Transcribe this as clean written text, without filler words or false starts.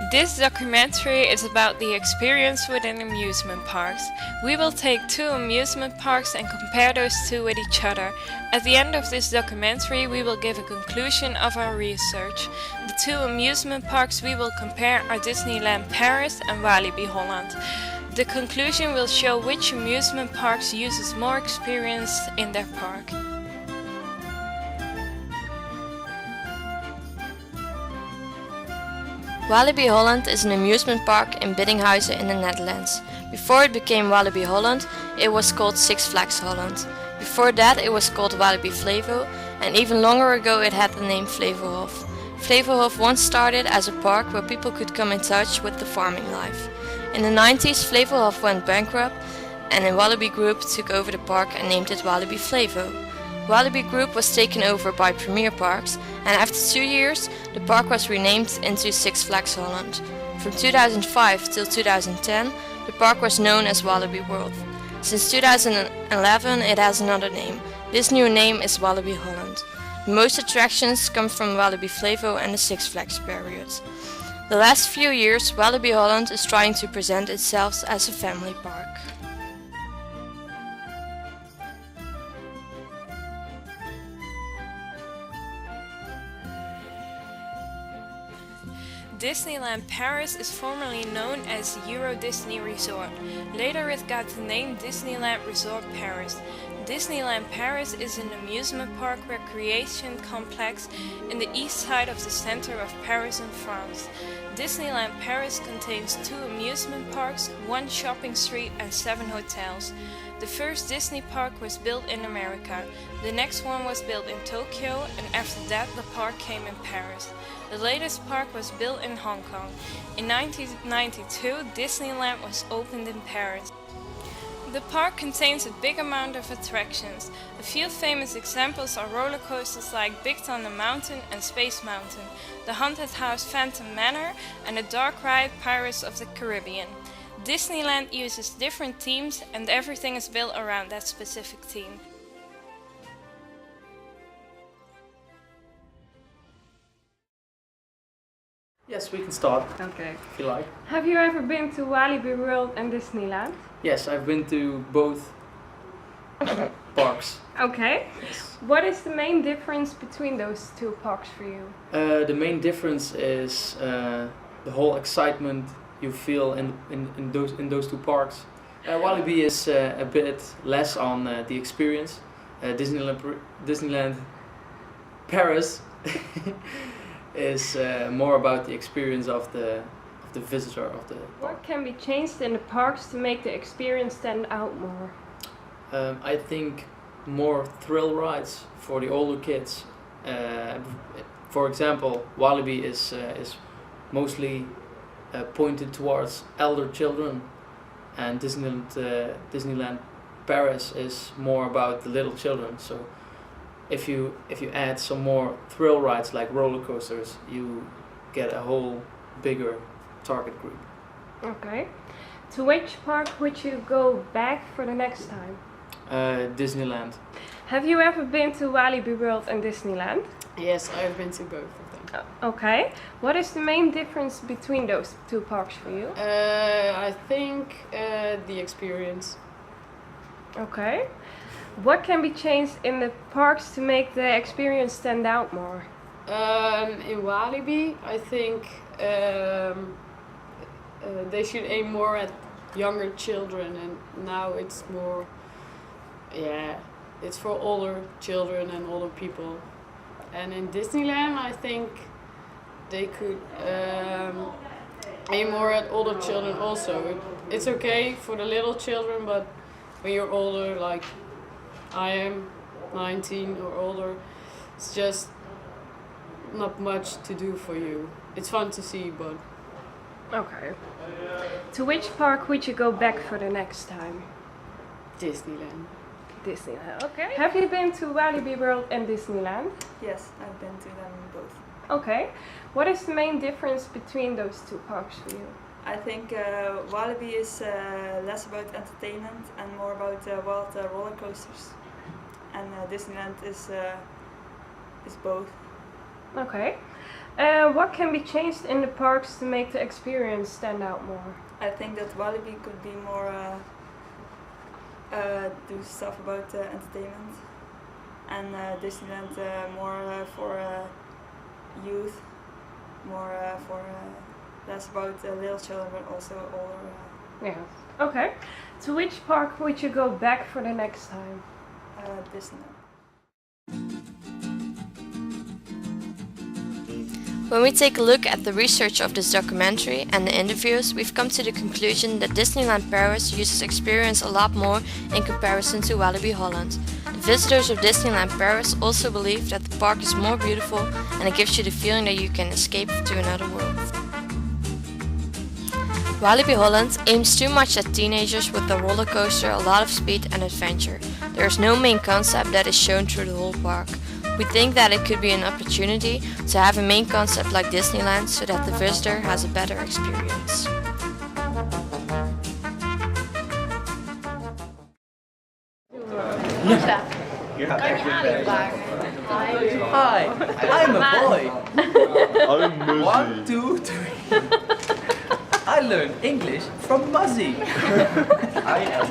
This documentary is about the experience within amusement parks. We will take 2 amusement parks and compare those 2 with each other. At the end of this documentary we will give a conclusion of our research. The 2 amusement parks we will compare are Disneyland Paris and Walibi Holland. The conclusion will show which amusement parks uses more experience in their park. Walibi Holland is an amusement park in Biddinghuizen in the Netherlands. Before it became Walibi Holland, it was called Six Flags Holland. Before that it was called Walibi Flevo, and even longer ago it had the name Flevohof. Flevohof once started as a park where people could come in touch with the farming life. In the 90s Flevohof went bankrupt and a Walibi Group took over the park and named it Walibi Flevo. Walibi Group was taken over by Premier Parks, and after 2 years the park was renamed into Six Flags Holland. From 2005 till 2010 the park was known as Walibi World. Since 2011 it has another name. This new name is Walibi Holland. Most attractions come from Walibi Flevo and the Six Flags period. The last few years Walibi Holland is trying to present itself as a family park. Disneyland Paris is formerly known as Euro Disney Resort. Later it got the name Disneyland Resort Paris. Disneyland Paris is an amusement park recreation complex in the east side of the center of Paris in France. Disneyland Paris contains 2 amusement parks, 1 shopping street and 7 hotels. The first Disney park was built in America. The next one was built in Tokyo, and after that the park came in Paris. The latest park was built in Hong Kong. In 1992, Disneyland was opened in Paris. The park contains a big amount of attractions. A few famous examples are roller coasters like Big Thunder Mountain and Space Mountain, the haunted house Phantom Manor, and the dark ride Pirates of the Caribbean. Disneyland uses different themes and everything is built around that specific theme. Yes, we can start. Okay. If you like. Have you ever been to Walibi World and Disneyland? Yes, I've been to both parks. Okay. Yes. What is the main difference between those 2 parks for you? The main difference is the whole excitement you feel in those 2 parks. Walibi is a bit less on the experience. Disneyland Paris is more about the experience of the visitor of the park. What can be changed in the parks to make the experience stand out more? I think more thrill rides for the older kids. For example, Walibi is mostly pointed towards elder children, and Disneyland Paris is more about the little children. So if you add some more thrill rides like roller coasters, you get a whole bigger target group. Okay. To which park would you go back for the next time? Disneyland. Have you ever been to Walibi World and Disneyland? Yes, I've been to both of them. Okay. What is the main difference between those 2 parks for you? I think the experience. Okay. What can be changed in the parks to make the experience stand out more? In Walibi, I think they should aim more at younger children, and now it's more, it's for older children and older people. And in Disneyland, I think they could aim more at older children also. It's okay for the little children, but when you're older, like I am 19 or older, it's just not much to do for you. It's fun to see, but... Okay. To which park would you go back for the next time? Disneyland. Disneyland, okay. Have you been to Walibi World and Disneyland? Yes, I've been to them both. Okay. What is the main difference between those 2 parks for you? I think Walibi is less about entertainment and more about wild roller coasters. And Disneyland is both. Okay. What can be changed in the parks to make the experience stand out more? I think that Walibi could be more do stuff about entertainment, and Disneyland more for youth, more for less about little children, but also older. Yeah. Okay. To which park would you go back for the next time? Disneyland. When we take a look at the research of this documentary and the interviews, we've come to the conclusion that Disneyland Paris uses experience a lot more in comparison to Walibi Holland. The visitors of Disneyland Paris also believe that the park is more beautiful and it gives you the feeling that you can escape to another world. Walibi Holland aims too much at teenagers with the roller coaster, a lot of speed and adventure. There is no main concept that is shown through the whole park. We think that it could be an opportunity to have a main concept like Disneyland so that the visitor has a better experience. Hi, I'm a boy. I'm Muzzy. 1, 2, 3. I learned English from Muzzy. I am